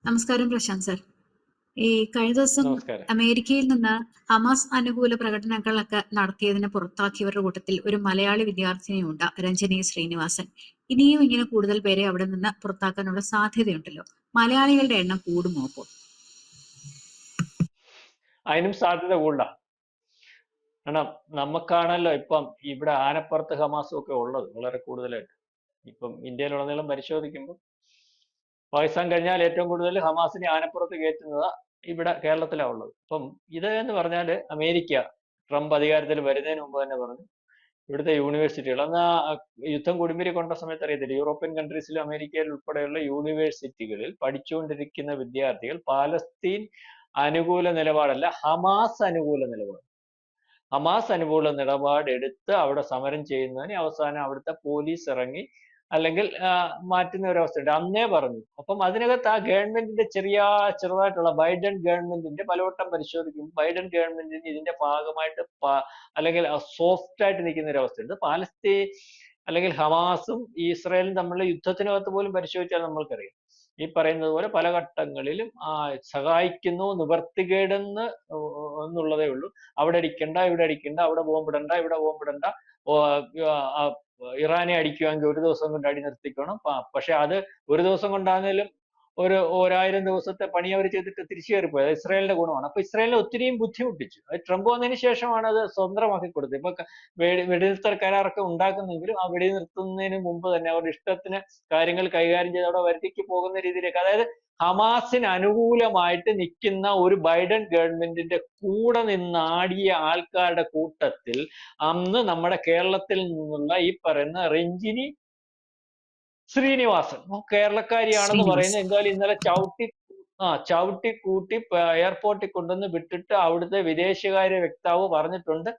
നമസ്കാരം പ്രശാന്ത് സർ. ഈ കഴിഞ്ഞ ദിവസം നമസ്കാരം. അമേരിക്കയിൽ നിന്ന് ഹമാസ് അനുകൂല പ്രകടനങ്ങളൊക്കെ നടത്തിയതിനെ പുറത്താക്കിയവരുടെ കൂട്ടത്തിൽ ഒരു മലയാളി വിദ്യാർത്ഥിനിയുണ്ട്, രഞ്ജിനി ശ്രീനിവാസൻ. ഇനിയും ഇങ്ങനെ കൂടുതൽ പേരെ അവിടെ നിന്ന് പുറത്താക്കാനുള്ള സാധ്യതയുണ്ടല്ലോ. മലയാളികളുടെ എണ്ണം കൂടുമോ അപ്പോൾ? അതിനും സാധ്യത കൂടുതലാ. കാരണം നമുക്കാണല്ലോ ഇപ്പം ഇവിടെ ആനപ്പുറത്ത് ഹമാസും ഒക്കെ ഉള്ളത് വളരെ കൂടുതലായിട്ട്. ഇപ്പം ഇന്ത്യയിലുടനീളം പരിശോധിക്കുമ്പോൾ പാകിസ്ഥാൻ കഴിഞ്ഞാൽ ഏറ്റവും കൂടുതൽ ഹമാസിനെ ആനപ്പുറത്ത് കയറ്റുന്നത് ഇവിടെ കേരളത്തിലാണ് ഉള്ളത്. അപ്പം ഇത് എന്ന് പറഞ്ഞാൽ അമേരിക്ക ട്രംപ് അധികാരത്തിൽ വരുന്നതിന് മുമ്പ് തന്നെ പറഞ്ഞു ഇവിടുത്തെ യൂണിവേഴ്സിറ്റികൾ അന്ന് യുദ്ധം കൊടുമ്പിരി കൊണ്ട സമയത്ത് അറിയത്തില്ല, യൂറോപ്യൻ കൺട്രീസിലും അമേരിക്കയിൽ ഉൾപ്പെടെയുള്ള യൂണിവേഴ്സിറ്റികളിൽ പഠിച്ചുകൊണ്ടിരിക്കുന്ന വിദ്യാർത്ഥികൾ പാലസ്തീൻ അനുകൂല നിലപാടല്ല, ഹമാസ് അനുകൂല നിലപാട്, ഹമാസ് അനുകൂല നിലപാടെടുത്ത് അവിടെ സമരം ചെയ്യുന്നതിന് അവസാനം അവിടുത്തെ പോലീസ് ഇറങ്ങി അല്ലെങ്കിൽ മാറ്റുന്ന ഒരു അവസ്ഥയുണ്ട്. അന്നേ പറഞ്ഞു. അപ്പം അതിനകത്ത് ആ ഗവൺമെന്റിന്റെ ചെറുതായിട്ടുള്ള ബൈഡൻ ഗവൺമെന്റിന്റെ പലവട്ടം പരിശോധിക്കും, ബൈഡൻ ഗവൺമെന്റിന് ഇതിന്റെ ഭാഗമായിട്ട് അല്ലെങ്കിൽ സോഫ്റ്റ് ആയിട്ട് നിൽക്കുന്ന ഒരു അവസ്ഥയുണ്ട്. പാലസ്തീൻ അല്ലെങ്കിൽ ഹമാസും ഇസ്രായേലും തമ്മിലുള്ള യുദ്ധത്തിനകത്ത് പോലും പരിശോധിച്ചാൽ നമ്മൾക്കറിയാം ഈ പറയുന്നത് പോലെ പല ഘട്ടങ്ങളിലും സഹായിക്കുന്നു, നിവർത്തികേടെന്ന് എന്നുള്ളതേ ഉള്ളൂ. അവിടെ അടിക്കണ്ട, ഇവിടെ അടിക്കണ്ട, അവിടെ ബോംബിടണ്ട, ഇവിടെ ബോംബിടണ്ട, ഇറാനെ അടിക്കുവാണെങ്കിൽ ഒരു ദിവസം കൊണ്ട് അടി നിർത്തിക്കണം. പക്ഷെ അത് ഒരു ദിവസം കൊണ്ടാണെങ്കിലും ഒരു 1000 ദിവസത്തെ പണി അവർ ചെയ്തിട്ട് തിരിച്ചു കയറിപ്പോയത് ഇസ്രായേലിന്റെ ഗുണമാണ്. അപ്പൊ ഇസ്രായേലിനെ ഒത്തിരിയും ബുദ്ധിമുട്ടിച്ചു. അത് ട്രംപ് വന്നതിന് ശേഷമാണ് അത് സ്വതന്ത്രമാക്കി കൊടുത്തത്. ഇപ്പൊ വെടിനിർത്തൽ കരാറൊക്കെ ഉണ്ടാക്കുന്നെങ്കിലും ആ വെടിനിർത്തുന്നതിന് മുമ്പ് തന്നെ അവരുടെ ഇഷ്ടത്തിന് കാര്യങ്ങൾ കൈകാര്യം ചെയ്ത് അവിടെ വരുത്തിക്ക് പോകുന്ന രീതിയിലേക്ക്, അതായത് ഹമാസിന് അനുകൂലമായിട്ട് നിൽക്കുന്ന ഒരു ബൈഡൻ ഗവൺമെന്റിന്റെ കൂടെ നിന്നാടിയ ആൾക്കാരുടെ കൂട്ടത്തിൽ അന്ന് നമ്മുടെ കേരളത്തിൽ നിന്നുള്ള ഈ പറയുന്ന രഞ്ജിനി ശ്രീനിവാസൻ കേരളക്കാരിയാണെന്ന് പറയുന്നത് എന്തായാലും ഇന്നലെ ചവിട്ടി കൂട്ടി എയർപോർട്ടിൽ കൊണ്ടുവന്ന് വിട്ടിട്ട് അവിടുത്തെ വിദേശകാര്യ വക്താവ് പറഞ്ഞിട്ടുണ്ട്,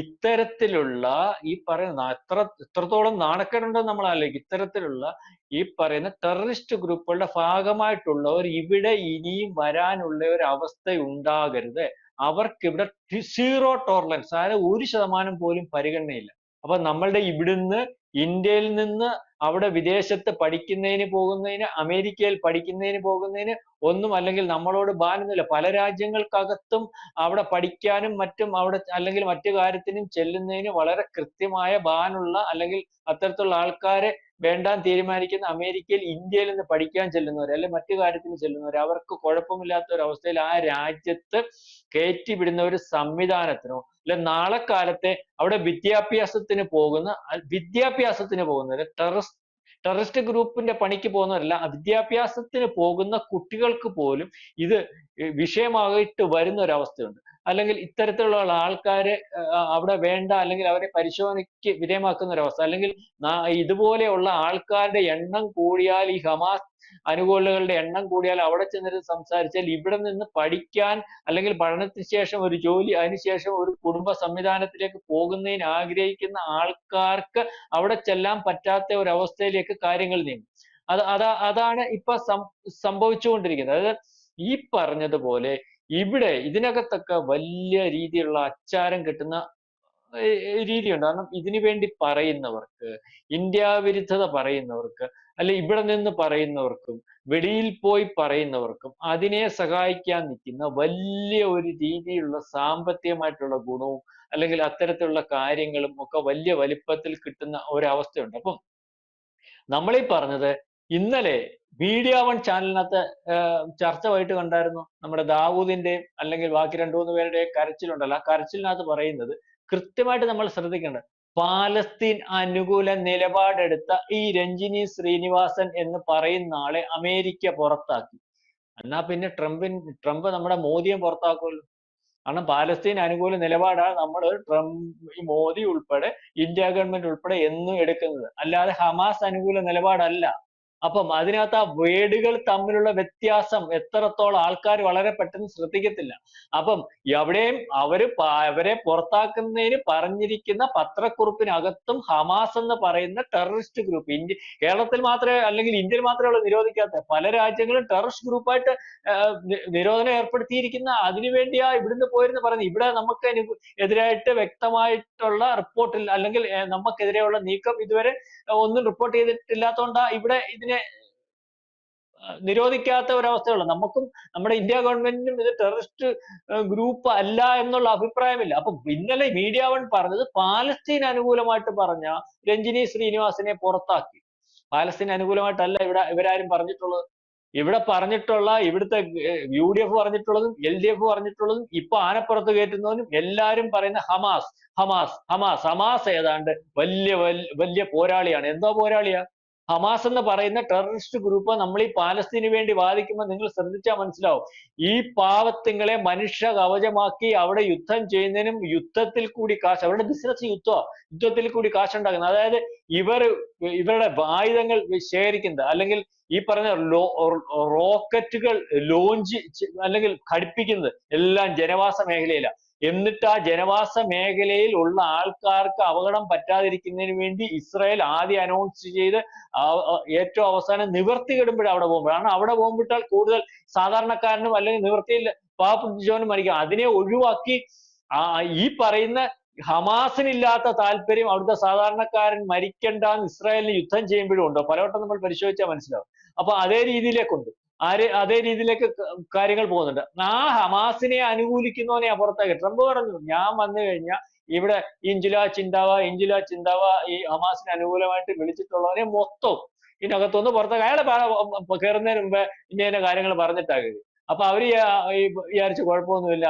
ഇത്തരത്തിലുള്ള ഈ പറയുന്ന എത്രത്തോളം നാണക്കേടുണ്ടെന്ന് നമ്മൾ ആലോചിക്കും. ഇത്തരത്തിലുള്ള ഈ പറയുന്ന ടെററിസ്റ്റ് ഗ്രൂപ്പുകളുടെ ഭാഗമായിട്ടുള്ളവർ ഇവിടെ ഇനിയും വരാനുള്ള ഒരു അവസ്ഥ ഉണ്ടാകരുത്. അവർക്കിവിടെ 0 ടോളറൻസ്, അതായത് 1% പോലും പരിഗണനയില്ല. അപ്പൊ നമ്മളുടെ ഇവിടുന്ന് ഇന്ത്യയിൽ നിന്ന് അവിടെ വിദേശത്ത് പഠിക്കുന്നതിന് പോകുന്നതിന്, അമേരിക്കയിൽ പഠിക്കുന്നതിന് പോകുന്നതിന് ഒന്നും അല്ലെങ്കിൽ നമ്മളോട് ബാനൊന്നുമില്ല. പല രാജ്യങ്ങൾക്കകത്തും അവിടെ പഠിക്കാനും മറ്റും അവിടെ അല്ലെങ്കിൽ മറ്റു കാര്യത്തിനും ചെല്ലുന്നതിന് വളരെ കൃത്യമായ ബാനുള്ള അല്ലെങ്കിൽ അത്തരത്തിലുള്ള ആൾക്കാരെ വേണ്ടാന്ന് തീരുമാനിക്കുന്ന അമേരിക്കയിൽ ഇന്ത്യയിൽ നിന്ന് പഠിക്കാൻ ചെല്ലുന്നവർ അല്ലെങ്കിൽ മറ്റു കാര്യത്തിന് ചെല്ലുന്നവർ, അവർക്ക് കുഴപ്പമില്ലാത്ത ഒരു അവസ്ഥയിൽ ആ രാജ്യത്ത് കയറ്റി വിടുന്ന ഒരു സംവിധാനത്തിനോ അല്ലെ നാളെ കാലത്തെ അവിടെ വിദ്യാഭ്യാസത്തിന് പോകുന്നവര് ടെററിസ്റ്റ് ഗ്രൂപ്പിന്റെ പണിക്ക് പോകുന്നവരല്ല, വിദ്യാഭ്യാസത്തിന് പോകുന്ന കുട്ടികൾക്ക് പോലും ഇത് വിഷയമായിട്ട് വരുന്ന ഒരവസ്ഥയുണ്ട്. അല്ലെങ്കിൽ ഇത്തരത്തിലുള്ള ആൾക്കാരെ അവിടെ വേണ്ട അല്ലെങ്കിൽ അവരെ പരിശോധനയ്ക്ക് വിധേയമാക്കുന്ന ഒരവസ്ഥ, അല്ലെങ്കിൽ ഇതുപോലെയുള്ള ആൾക്കാരുടെ എണ്ണം കൂടിയാൽ, ഈ ഹമാസ് അനുകൂലികളുടെ എണ്ണം കൂടിയാൽ അവിടെ ചെന്നിട്ട് സംസാരിച്ചാൽ ഇവിടെ നിന്ന് പഠിക്കാൻ അല്ലെങ്കിൽ പഠനത്തിന് ശേഷം ഒരു ജോലി, അതിനുശേഷം ഒരു കുടുംബ സംവിധാനത്തിലേക്ക് പോകുന്നതിന് ആഗ്രഹിക്കുന്ന ആൾക്കാർക്ക് അവിടെ ചെല്ലാൻ പറ്റാത്ത ഒരു അവസ്ഥയിലേക്ക് കാര്യങ്ങൾ നീങ്ങും. അതാണ് ഇപ്പൊ സംഭവിച്ചുകൊണ്ടിരിക്കുന്നത്. അതായത് ഈ പറഞ്ഞതുപോലെ ഇവിടെ ഇതിനകത്തൊക്കെ വലിയ രീതിയിലുള്ള അച്ചാരം കിട്ടുന്ന രീതിയുണ്ട്. കാരണം ഇതിനു വേണ്ടി പറയുന്നവർക്ക്, ഇന്ത്യ വിരുദ്ധത പറയുന്നവർക്ക്, അല്ലെ ഇവിടെ നിന്ന് പറയുന്നവർക്കും വെളിയിൽ പോയി പറയുന്നവർക്കും അതിനെ സഹായിക്കാൻ നിൽക്കുന്ന വലിയ ഒരു രീതിയിലുള്ള സാമ്പത്തികമായിട്ടുള്ള ഗുണവും അല്ലെങ്കിൽ അത്തരത്തിലുള്ള കാര്യങ്ങളും ഒക്കെ വലിയ വലിപ്പത്തിൽ കിട്ടുന്ന ഒരവസ്ഥയുണ്ട്. അപ്പം നമ്മളീ പറഞ്ഞത് ഇന്നലെ മീഡിയ വൺ ചാനലിനകത്ത് ചർച്ചയായിട്ട് കണ്ടായിരുന്നു. നമ്മുടെ ദാവൂദിന്റെയും അല്ലെങ്കിൽ ബാക്കി 2-3 പേരുടെയും കരച്ചിലുണ്ടല്ലോ, ആ കരച്ചിലിനകത്ത് പറയുന്നത് കൃത്യമായിട്ട് നമ്മൾ ശ്രദ്ധിക്കേണ്ടത്, പാലസ്തീൻ അനുകൂല നിലപാടെടുത്ത ഈ രഞ്ജിനി ശ്രീനിവാസൻ എന്ന് പറയുന്ന ആളെ അമേരിക്ക പുറത്താക്കി. എന്നാ പിന്നെ ട്രംപ് നമ്മുടെ മോദിയെ പുറത്താക്കുമല്ലോ. കാരണം പാലസ്തീൻ അനുകൂല നിലപാടാണ് നമ്മൾ ഈ മോദി ഉൾപ്പെടെ ഇന്ത്യ ഗവൺമെന്റ് ഉൾപ്പെടെ എന്നും എടുക്കുന്നത്, അല്ലാതെ ഹമാസ് അനുകൂല നിലപാടല്ല. അപ്പം അതിനകത്ത് ആ വേർഡുകൾ തമ്മിലുള്ള വ്യത്യാസം എത്രത്തോളം ആൾക്കാർ വളരെ പെട്ടെന്ന് ശ്രദ്ധിക്കത്തില്ല. അപ്പം എവിടെയും അവരെ പുറത്താക്കുന്നതിന് പറഞ്ഞിരിക്കുന്ന പത്രക്കുറിപ്പിനകത്തും ഹമാസ് എന്ന് പറയുന്ന ടെററിസ്റ്റ് ഗ്രൂപ്പ്, കേരളത്തിൽ മാത്രമേ അല്ലെങ്കിൽ ഇന്ത്യയിൽ മാത്രമേ ഉള്ളൂ നിരോധിക്കാത്ത, പല രാജ്യങ്ങളും ടെററിസ്റ്റ് ഗ്രൂപ്പായിട്ട് നിരോധനം ഏർപ്പെടുത്തിയിരിക്കുന്ന അതിനുവേണ്ടിയാ ഇവിടുന്ന് പോയിരുന്നു പറയുന്നത്. ഇവിടെ നമുക്ക് എതിരായിട്ട് വ്യക്തമായിട്ടുള്ള റിപ്പോർട്ടിൽ അല്ലെങ്കിൽ നമുക്കെതിരെയുള്ള നീക്കം ഇതുവരെ ഒന്നും റിപ്പോർട്ട് ചെയ്തിട്ടില്ലാത്തതുകൊണ്ടാ ഇവിടെ ഇതിനെ നിരോധിക്കാത്ത ഒരവസ്ഥയുള്ളൂ. നമുക്കും നമ്മുടെ ഇന്ത്യ ഗവൺമെന്റിനും ഇത് ടെററിസ്റ്റ് ഗ്രൂപ്പ് അല്ല എന്നുള്ള അഭിപ്രായമില്ല. അപ്പൊ ഇന്നലെ മീഡിയ വൺ പറഞ്ഞത് പാലസ്തീൻ അനുകൂലമായിട്ട് പറഞ്ഞ രഞ്ജിനി ശ്രീനിവാസനെ പുറത്താക്കി. പാലസ്തീൻ അനുകൂലമായിട്ടല്ല ഇവരാരും പറഞ്ഞിട്ടുള്ളത്. ഇവിടെ പറഞ്ഞിട്ടുള്ള ഇവിടുത്തെ UDF പറഞ്ഞിട്ടുള്ളതും LDF പറഞ്ഞിട്ടുള്ളതും ഇപ്പൊ ആനപ്പുറത്ത് കയറ്റുന്നവനും എല്ലാരും പറയുന്ന ഹമാസ് ഹമാസ് ഹമാസ് ഹമാസ് ഏതാണ്ട് വലിയ പോരാളിയാണ്. എന്തോ പോരാളിയാ? ഹമാസ് എന്ന് പറയുന്ന ടെററിസ്റ്റ് ഗ്രൂപ്പ് നമ്മൾ ഈ പാലസ്തീന് വേണ്ടി വാദിക്കുമ്പോൾ നിങ്ങൾ ശ്രദ്ധിച്ചാൽ മനസ്സിലാവും. ഈ പാവത്തുങ്ങളെ മനുഷ്യ കവചമാക്കി അവിടെ യുദ്ധം ചെയ്യുന്നതിനും യുദ്ധത്തിൽ കൂടി കാശ്, അവരുടെ ബിസിനസ് യുദ്ധത്തിൽ കൂടി കാശുണ്ടാക്കുന്നത്. അതായത് ഇവരുടെ ആയുധങ്ങൾ ശേഖരിക്കുന്നത് അല്ലെങ്കിൽ ഈ പറഞ്ഞ റോക്കറ്റുകൾ ലോഞ്ച് അല്ലെങ്കിൽ ഘടിപ്പിക്കുന്നത് എല്ലാം ജനവാസ മേഖലയിലാണ്. എന്നിട്ട് ആ ജനവാസ മേഖലയിൽ ഉള്ള ആൾക്കാർക്ക് അപകടം പറ്റാതിരിക്കുന്നതിന് വേണ്ടി ഇസ്രായേൽ ആദ്യം അനൗൺസ് ചെയ്ത് ഏറ്റവും അവസാനം നിവർത്തി കെടുമ്പോഴാണ് അവിടെ പോകുമ്പോൾ. കാരണം അവിടെ പോകുമ്പോഴാൽ കൂടുതൽ സാധാരണക്കാരനും അല്ലെങ്കിൽ നിവൃത്തിയിൽ പാവപ്പെട്ടവനും മരിക്കും. അതിനെ ഒഴിവാക്കി ഈ പറയുന്ന ഹമാസിനില്ലാത്ത താല്പര്യം അവിടുത്തെ സാധാരണക്കാരൻ മരിക്കണ്ടെന്ന് ഇസ്രായേലിന് യുദ്ധം ചെയ്യുമ്പോഴും ഉണ്ടോ? പലവട്ടം നമ്മൾ പരിശോധിച്ചാൽ മനസ്സിലാവും. അപ്പൊ അതേ രീതിയിലേക്കുണ്ട്. അതേ രീതിയിലേക്ക് കാര്യങ്ങൾ പോകുന്നുണ്ട്. ആ ഹമാസിനെ അനുകൂലിക്കുന്നവനെ പുറത്താക്കി. ട്രംപ് പറഞ്ഞു, ഞാൻ വന്നു കഴിഞ്ഞാൽ ഇവിടെ ഇഞ്ചുല ചിന്താവ ഈ ഹമാസിന് അനുകൂലമായിട്ട് വിളിച്ചിട്ടുള്ളവനെ മൊത്തം ഇതിനകത്തൊന്ന് പുറത്താക്കി. അയാളെ കയറുന്നതിന് മുമ്പേ ഇന്ന കാര്യങ്ങൾ പറഞ്ഞിട്ടാകരുത്. അപ്പൊ അവര് വിചാരിച്ചു കുഴപ്പമൊന്നുമില്ല,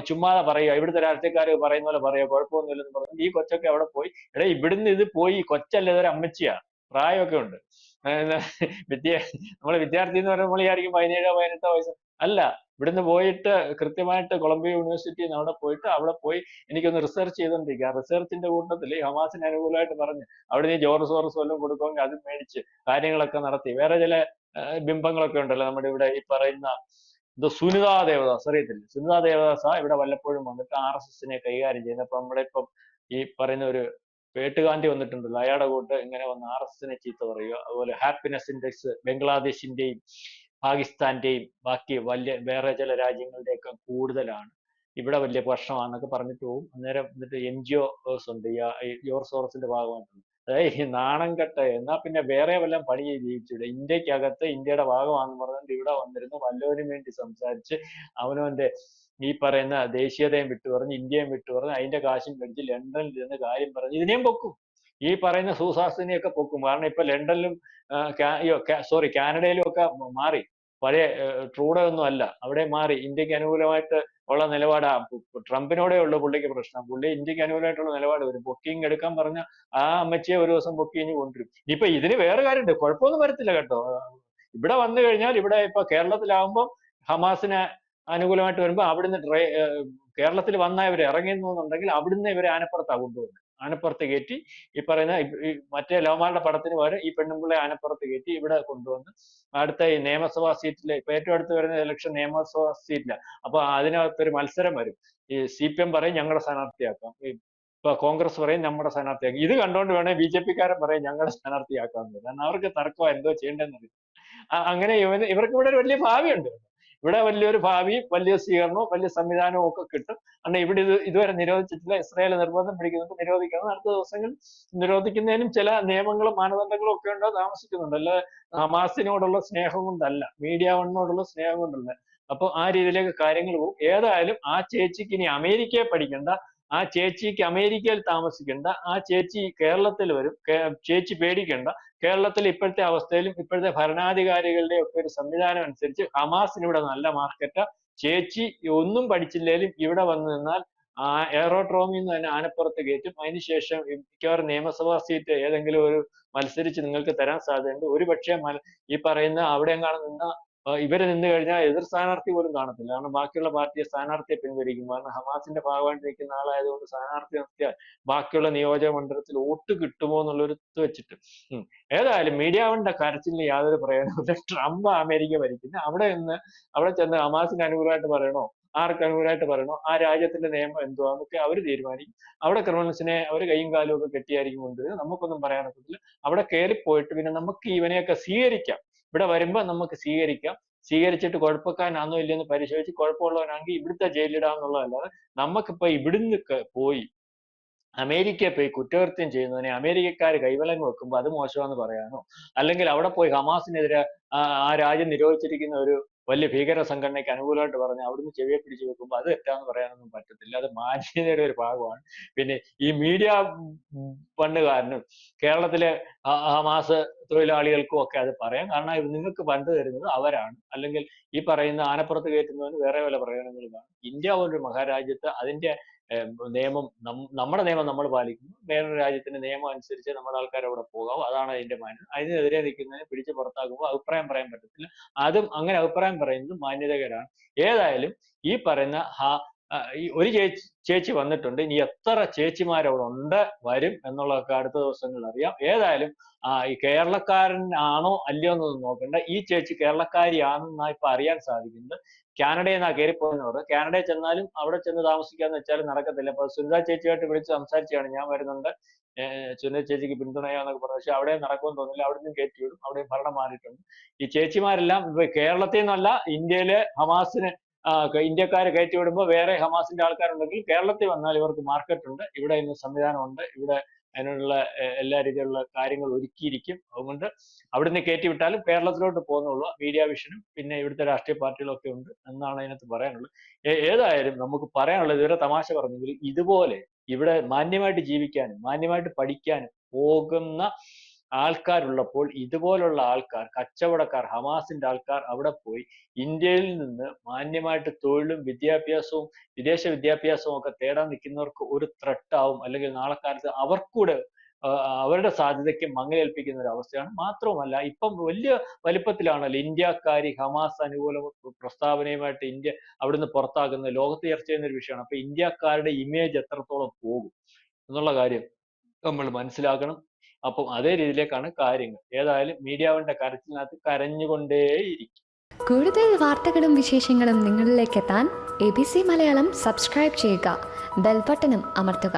ചുമ്മാതെ പറയുക, ഇവിടുത്തെ രാഷ്ട്രീയക്കാർ പറയുന്ന പോലെ പറയുക, കുഴപ്പമൊന്നുമില്ലെന്ന് പറഞ്ഞു. ഈ കൊച്ചൊക്കെ അവിടെ പോയി. ഇവിടുന്ന് ഇത് പോയി, കൊച്ചല്ല, ഇതൊരു അമ്മച്ചിയാണ്, പ്രായമൊക്കെ ഉണ്ട്. നമ്മള് വിദ്യാർത്ഥി എന്ന് പറയുമ്പോൾ നമ്മൾ വിചാരിക്കും 17-18 വയസ്സ്. അല്ല, ഇവിടുന്ന് പോയിട്ട് കൃത്യമായിട്ട് കൊളംബിയ യൂണിവേഴ്സിറ്റിയിൽ നിന്ന് അവിടെ പോയി എനിക്കൊന്ന് റിസർച്ച് ചെയ്തോണ്ടിരിക്കുക. റിസർച്ചിന്റെ കൂട്ടത്തിൽ ഹമാസിന് അനുകൂലമായിട്ട് പറഞ്ഞ് അവിടെ നീ ജോർജ് സോറസ് വല്ലതും കൊടുക്കുമെങ്കിൽ അത് മേടിച്ച് കാര്യങ്ങളൊക്കെ നടത്തി. വേറെ ചില ബിംബങ്ങളൊക്കെ ഉണ്ടല്ലോ നമ്മുടെ ഇവിടെ, ഈ പറയുന്ന സുനിതാ ദേവദാസ്, അറിയത്തില്ല? സുനിതാ ദേവദാസ് ഇവിടെ വല്ലപ്പോഴും വന്നിട്ട് RSSനെ കൈകാര്യം ചെയ്യുന്നത്. അപ്പൊ നമ്മുടെ ഇപ്പം ഈ പറയുന്ന ഒരു പേട്ടുകാന്തി വന്നിട്ടുണ്ടല്ലോ, അയാളുടെ കൂട്ട് ഇങ്ങനെ വന്ന് RSSനെ ചീത്ത പറയുക. അതുപോലെ ഹാപ്പിനെസ് ഇൻഡെക്സ് ബംഗ്ലാദേശിന്റെയും പാകിസ്ഥാന്റെയും ബാക്കി വേറെ ചില രാജ്യങ്ങളുടെയൊക്കെ കൂടുതലാണ്, ഇവിടെ വലിയ പ്രശ്നമാണെന്നൊക്കെ പറഞ്ഞിട്ട് പോകും. അന്നേരം എന്നിട്ട് NGOs ഉണ്ട് ഈ ജോർജ് സോറസിന്റെ ഭാഗമായിട്ടുണ്ട്. അതായത് ഈ നാണം കെട്ട, എന്നാ പിന്നെ വേറെ വല്ലതും പണി ചെയ്ത് ജീവിച്ചിവിടെ. ഇന്ത്യക്കകത്ത് ഇന്ത്യയുടെ ഭാഗമാണെന്ന് പറഞ്ഞിട്ട് ഇവിടെ വന്നിരുന്നു വല്ലവനും വേണ്ടി സംസാരിച്ച് അവനവന്റെ ഈ പറയുന്ന ദേശീയതയും വിട്ടുപറഞ്ഞ് ഇന്ത്യയും വിട്ടുപറഞ്ഞ് അതിന്റെ കാശും മേടിച്ച് ലണ്ടനിൽ ഇരുന്ന് കാര്യം പറഞ്ഞ് ഇതിനെയും പൊക്കും. ഈ പറയുന്ന സൂസാസിനെയൊക്കെ പൊക്കും. കാരണം ഇപ്പൊ ലണ്ടനിലും കാനഡയിലും ഒക്കെ മാറി. പഴയ ട്രൂഡോ ഒന്നും അല്ല, അവിടെ മാറി. ഇന്ത്യക്ക് അനുകൂലമായിട്ട് ഉള്ള നിലപാടാ. ട്രംപിനോടെ ഉള്ളു പുള്ളിക്ക് പ്രശ്നം. പുള്ളി ഇന്ത്യക്ക് അനുകൂലമായിട്ടുള്ള നിലപാട് വരും. ബുക്കിംഗ് എടുക്കാൻ പറഞ്ഞ ആ അമ്മച്ചിയെ ഒരു ദിവസം ബുക്ക് കഴിഞ്ഞ് കൊണ്ടുവരും. ഇപ്പൊ ഇതിന് വേറെ കാര്യമുണ്ട്, കുഴപ്പമൊന്നും വരത്തില്ല കേട്ടോ. ഇവിടെ വന്നു കഴിഞ്ഞാൽ, ഇവിടെ ഇപ്പൊ കേരളത്തിലാവുമ്പോൾ ഹമാസിന് അനുകൂലമായിട്ട് വരുമ്പോൾ അവിടുന്ന് കേരളത്തിൽ വന്ന ഇവർ ഇറങ്ങിയെന്നുണ്ടെങ്കിൽ അവിടുന്ന് ഇവരെ ആനപ്പുറത്താണ് കൊണ്ടുപോകുന്നത്. ആനപ്പുറത്ത് കയറ്റി ഈ പറയുന്ന മറ്റേ ലവമാരുടെ പടത്തിന് പകരം ഈ പെണ്ണുമ്പിള്ളെ ആനപ്പുറത്ത് കയറ്റി ഇവിടെ കൊണ്ടുവന്ന് അടുത്ത ഈ നിയമസഭാ സീറ്റില്, ഇപ്പൊ ഏറ്റവും അടുത്ത് വരുന്ന ഇലക്ഷൻ നിയമസഭാ സീറ്റിലാണ്. അപ്പൊ അതിനകത്തൊരു മത്സരം വരും. ഈ CPM പറയും ഞങ്ങളുടെ സ്ഥാനാർത്ഥിയാക്കാം, ഇപ്പൊ കോൺഗ്രസ് പറയും നമ്മുടെ സ്ഥാനാർത്ഥിയാക്കാം. ഇത് കണ്ടുകൊണ്ട് വേണേ BJP-കാരൻ പറയും ഞങ്ങളുടെ സ്ഥാനാർത്ഥിയാക്കാമെന്ന്. കാരണം അവർക്ക് തർക്കം എന്തോ ചെയ്യേണ്ടതെന്ന് അറിയാം. അങ്ങനെ ഇവർക്ക് ഇവിടെ ഒരു വലിയ ഭാവിയുണ്ട്. ഇവിടെ വലിയൊരു ഭാവിയും വലിയ സ്വീകരണവും വലിയ സംവിധാനവും ഒക്കെ കിട്ടും. കാരണം ഇവിടെ ഇതുവരെ നിരോധിച്ചിട്ടില്ല. ഇസ്രായേൽ നിർബന്ധം പിടിക്കുന്നുണ്ട് നിരോധിക്കണം. അടുത്ത ദിവസങ്ങളിൽ നിരോധിക്കുന്നതിനും ചില നിയമങ്ങളും മാനദണ്ഡങ്ങളും ഒക്കെ ഉണ്ട്, താമസിക്കുന്നുണ്ട്. അല്ല ഹമാസിനോടുള്ള സ്നേഹം കൊണ്ടല്ല, മീഡിയ വണ്ണിനോടുള്ള സ്നേഹം കൊണ്ടല്ല. അപ്പൊ ആ രീതിയിലേക്ക് കാര്യങ്ങൾ പോകും. ഏതായാലും ആ ചേച്ചിക്ക് ഇനി അമേരിക്കയെ പഠിക്കണ്ട, ആ ചേച്ചിക്ക് അമേരിക്കയിൽ താമസിക്കണ്ട, ആ ചേച്ചി കേരളത്തിൽ വരും. ചേച്ചി പേടിക്കണ്ട. കേരളത്തിൽ ഇപ്പോഴത്തെ അവസ്ഥയിലും ഇപ്പോഴത്തെ ഭരണാധികാരികളുടെ ഒക്കെ ഒരു സംവിധാനം അനുസരിച്ച് ഹമാസിന് ഇവിടെ നല്ല മാർക്കറ്റാ. ചേച്ചി ഒന്നും പഠിച്ചില്ലേലും ഇവിടെ വന്നു നിന്നാൽ എയറോഡ്രോമിൽ നിന്ന് തന്നെ ആനപ്പുറത്ത് കയറ്റും. അതിനുശേഷം മിക്കവാറും നിയമസഭാ സീറ്റ് ഏതെങ്കിലും ഒരു മത്സരിച്ച് നിങ്ങൾക്ക് തരാൻ സാധ്യതയുണ്ട്. ഒരുപക്ഷെ ഈ പറയുന്ന അവിടെ എങ്ങാനും നിന്ന ഇവര് നിന്ന് കഴിഞ്ഞാൽ എതിർ സ്ഥാനാർത്ഥി പോലും കാണത്തില്ല. കാരണം ബാക്കിയുള്ള പാർട്ടിയെ സ്ഥാനാർത്ഥിയെ പിൻവലിക്കും. കാരണം ഹമാസിന്റെ ഭാഗമായിട്ട് നിൽക്കുന്ന ആളായതുകൊണ്ട് സ്ഥാനാർത്ഥി നിർത്തിയാൽ ബാക്കിയുള്ള നിയോജക മണ്ഡലത്തിൽ വോട്ട് കിട്ടുമോ എന്നുള്ളൊരു ഇത് വെച്ചിട്ട്. ഏതായാലും മീഡിയ വണ്ണിന്റെ കരച്ചിലിന് യാതൊരു പ്രയോജനമില്ല. ട്രംപ് അമേരിക്ക ഭരിക്കുന്നത്. അവിടെ ചെന്ന് ഹമാസിന് അനുകൂലമായിട്ട് പറയണോ, ആർക്ക് അനുകൂലമായിട്ട് പറയണോ, ആ രാജ്യത്തിന്റെ നിയമം എന്തുവാന്നൊക്കെ അവർ തീരുമാനിക്കും. അവിടെ ക്രിമിനൽസിനെ അവർ കൈയും കാലും ഒക്കെ കെട്ടിയായിരിക്കും കൊണ്ടുവരുന്നത്. നമുക്കൊന്നും പറയാനൊക്കത്തില്ല. അവിടെ കയറിപ്പോയിട്ട് പിന്നെ നമുക്ക് ഇവനെയൊക്കെ സ്വീകരിക്കാം. ഇവിടെ വരുമ്പോ നമുക്ക് സ്വീകരിച്ചിട്ട് കുഴപ്പക്കാരനാണോ ഇല്ലെന്ന് പരിശോധിച്ച് കുഴപ്പമുള്ളവനാണെങ്കിൽ ഇവിടുത്തെ ജയിലിടാന്നുള്ളതല്ലാതെ നമുക്കിപ്പോ ഇവിടുന്ന് പോയി അമേരിക്കയെ പോയി കുറ്റകൃത്യം ചെയ്യുന്നതിനെ അമേരിക്കക്കാർ കൈവലങ്ങ് വെക്കുമ്പോൾ അത് മോശമാണെന്ന് പറയാനോ, അല്ലെങ്കിൽ അവിടെ പോയി ഹമാസിനെതിരെ ആ രാജ്യം നിരോധിച്ചിരിക്കുന്ന ഒരു വലിയ ഭീകര സംഘടനയ്ക്ക് അനുകൂലമായിട്ട് പറഞ്ഞ് അവിടുന്ന് ചെവിയെ പിടിച്ച് വെക്കുമ്പോൾ അത് തെറ്റാന്ന് പറയാനൊന്നും പറ്റത്തില്ല. അത് മാന്യതയുടെ ഒരു ഭാഗമാണ്. പിന്നെ ഈ മീഡിയ ഫണ്ട് കാരണം കേരളത്തിലെ ഹമാസ് തൊഴിലാളികൾക്കും ഒക്കെ അത് പറയാം. കാരണം നിങ്ങൾക്ക് ഫണ്ട് തരുന്നത് അവരാണ്. അല്ലെങ്കിൽ ഈ പറയുന്ന ആനപ്പുറത്ത് കയറ്റുന്നതിന് വേറെ വല്ല പ്രയോജനങ്ങളും കാണും. ഇന്ത്യ പോലൊരു മഹാരാജ്യത്ത് അതിന്റെ നിയമം നമ്മുടെ നിയമം നമ്മൾ പാലിക്കുന്നു. വേറൊരു രാജ്യത്തിന്റെ നിയമം അനുസരിച്ച് നമ്മുടെ ആൾക്കാർ അവിടെ പോകാവൂ. അതാണ് അതിന്റെ മാന്യത. അതിനെതിരെ നിൽക്കുന്നതിനെ പിടിച്ച് പുറത്താക്കുമ്പോൾ അഭിപ്രായം പറയാൻ പറ്റത്തില്ല. അതും അങ്ങനെ അഭിപ്രായം പറയുന്നത് മാന്യതകരാണ്. ഏതായാലും ഈ പറയുന്ന ഈ ഒരു ചേച്ചി വന്നിട്ടുണ്ട്. ഇനി എത്ര ചേച്ചിമാർ അവിടെ ഉണ്ട് വരും എന്നുള്ളതൊക്കെ അടുത്ത ദിവസങ്ങളിൽ അറിയാം. ഏതായാലും ഈ കേരളക്കാരൻ ആണോ അല്ലയോ എന്നൊന്നും നോക്കണ്ട. ഈ ചേച്ചി കേരളക്കാരിയാണെന്നാ ഇപ്പൊ അറിയാൻ സാധിക്കുന്നത്. കാനഡയിൽ നിന്നാ കയറിപ്പോയെന്ന് പറഞ്ഞു. കാനഡയിൽ ചെന്നാലും അവിടെ ചെന്ന് താമസിക്കാന്ന് വെച്ചാലും നടക്കത്തില്ല. അപ്പൊ സുനിത ചേച്ചിയായിട്ട് വിളിച്ച് സംസാരിച്ചാണ്, ഞാൻ വരുന്നുണ്ട്, സുനിത ചേച്ചിക്ക് പിന്തുണയാന്നൊക്കെ പറഞ്ഞു. പക്ഷെ അവിടെ നടക്കുമെന്ന് തോന്നില്ല. അവിടെ നിന്നും കയറ്റി വിടും. അവിടെ ഭരണം മാറിയിട്ടുണ്ട്. ഈ ചേച്ചിമാരെല്ലാം കേരളത്തിൽ നിന്നല്ല, ഇന്ത്യയിലെ ഹമാസിന് ഇന്ത്യക്കാരെ കയറ്റി വിടുമ്പോൾ വേറെ ഹമാസിന്റെ ആൾക്കാരുണ്ടെങ്കിൽ കേരളത്തിൽ വന്നാൽ ഇവർക്ക് മാർക്കറ്റ് ഉണ്ട്, ഇവിടെ ഇന്ന് സംവിധാനമുണ്ട്, ഇവിടെ അതിനുള്ള എല്ലാ രീതിയിലുള്ള കാര്യങ്ങൾ ഒരുക്കിയിരിക്കും. അതുകൊണ്ട് അവിടുന്ന് കയറ്റി വിട്ടാലും കേരളത്തിലോട്ട് പോകുന്നുള്ളൂ. മീഡിയ വിഷനും പിന്നെ ഇവിടുത്തെ രാഷ്ട്രീയ പാർട്ടികളും ഒക്കെ ഉണ്ട് എന്നാണ് അതിനകത്ത് പറയാനുള്ളത്. ഏതായാലും നമുക്ക് പറയാനുള്ളത്, ഇവരെ തമാശ പറഞ്ഞെങ്കിൽ ഇതുപോലെ ഇവിടെ മാന്യമായിട്ട് ജീവിക്കാനും മാന്യമായിട്ട് പഠിക്കാനും പോകുന്ന ആൾക്കാരുള്ളപ്പോൾ ഇതുപോലുള്ള ആൾക്കാർ, കച്ചവടക്കാർ, ഹമാസിന്റെ ആൾക്കാർ അവിടെ പോയി ഇന്ത്യയിൽ നിന്ന് മാന്യമായിട്ട് തൊഴിലും വിദ്യാഭ്യാസവും വിദേശ വിദ്യാഭ്യാസവും ഒക്കെ തേടാൻ നിൽക്കുന്നവർക്ക് ഒരു ത്രെട്ടാവും. അല്ലെങ്കിൽ നാളെ കാലത്ത് അവർക്കൂടെ അവരുടെ സാധ്യതയ്ക്ക് മങ്ങലേൽപ്പിക്കുന്ന ഒരു അവസ്ഥയാണ്. മാത്രവുമല്ല ഇപ്പം വലിയ വലിപ്പത്തിലാണല്ലോ ഇന്ത്യക്കാരി ഹമാസ് അനുകൂല പ്രസ്താവനയുമായിട്ട് ഇന്ത്യ അവിടുന്ന് പുറത്താക്കുന്നത് ലോകത്ത് ചർച്ച ചെയ്യുന്ന ഒരു വിഷയമാണ്. അപ്പൊ ഇന്ത്യക്കാരുടെ ഇമേജ് എത്രത്തോളം പോകും എന്നുള്ള കാര്യം നമ്മൾ മനസ്സിലാക്കണം. അപ്പം അതേ രീതിയിലേക്കാണ് കാര്യങ്ങൾ. ഏതായാലും മീഡിയ വണ്ണിന്റെ കരച്ചിലിനകത്ത് കരഞ്ഞുകൊണ്ടേയിരിക്കും. കൂടുതൽ വാർത്തകളും വിശേഷങ്ങളും നിങ്ങളിലേക്ക് എത്താൻ ABC മലയാളം സബ്സ്ക്രൈബ് ചെയ്യുക, ബെൽ ബട്ടണും അമർത്തുക.